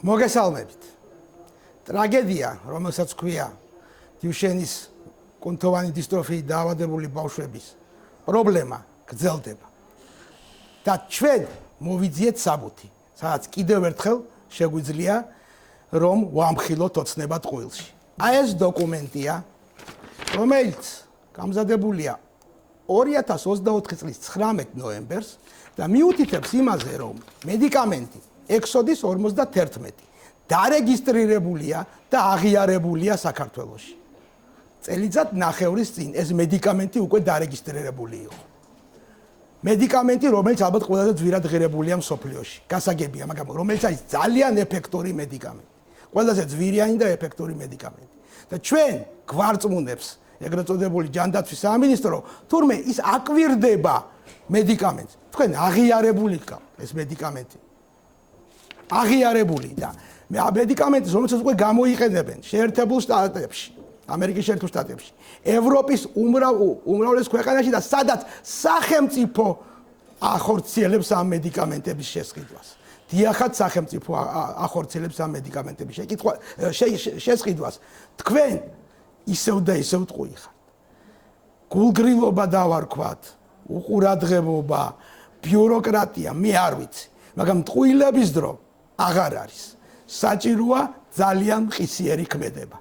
მოგესალმებით. ტრაგედია, რომელსაც ქვია დიუშენის კუნთოვანი დისტროფიით დაავადებული ბავშვების პრობლემა გრძელდება. და ჩვენ მოვიძიეთ საბუთი, სადაც კიდევ ერთხელ შეგვიძლია რომ ვამხილოთ ოცნებად ყვილში. აი ეს დოკუმენტია, რომელიც გამზადებულია 2024 წლის 19 ნოემბერს და მიუთითებს იმაზე, რომ მედიკამენტი ექსოდის 51 დარეგისტრირებულია და აღიარებულია საქართველოში. წელიწად ნახევრის წინ ეს მედიკამენტი უკვე დარეგისტრირებული იყო. მედიკამენტი, რომელიც ალბათ ყველაზე ძვირად ღირებულია მსოფლიოში. გასაგებია, მაგრამ რომელიც არის ძალიან ეფექტური მედიკამენტი. ყველაზე ძვირიანი და ეფექტური მედიკამენტი. და ჩვენ გვარწმუნებს ეგრეთ წოდებული ჯანდაცვის სამინისტრო, თურმე ის აკვირდება მედიკამენტს. თქვენ აღიარებული გყავთ ეს მედიკამენტი. აღიარებული და მედიკამენტი, რომელსაც უკვე გამოიყენებენ შეერთებულ შტატებში, ამერიკის შეერთებულ შტატებში, ევროპის უმრავლეს ქვეყანაში და სადაც სახელმწიფო ახორციელებს ამ მედიკამენტების შესყიდვას. დიახაც სახელმწიფო ახორციელებს ამ მედიკამენტების შესყიდვას. თქვენ ისევ და ისევ ტყუი ხართ. გულგრილობა დავარქვათ, უყურადღებობა, ბიუროკრატია, მე არ ვიცი, მაგრამ ტყუილების დრო აღარ არის. საჭიროა ძალიან მყისიერი ქმედება.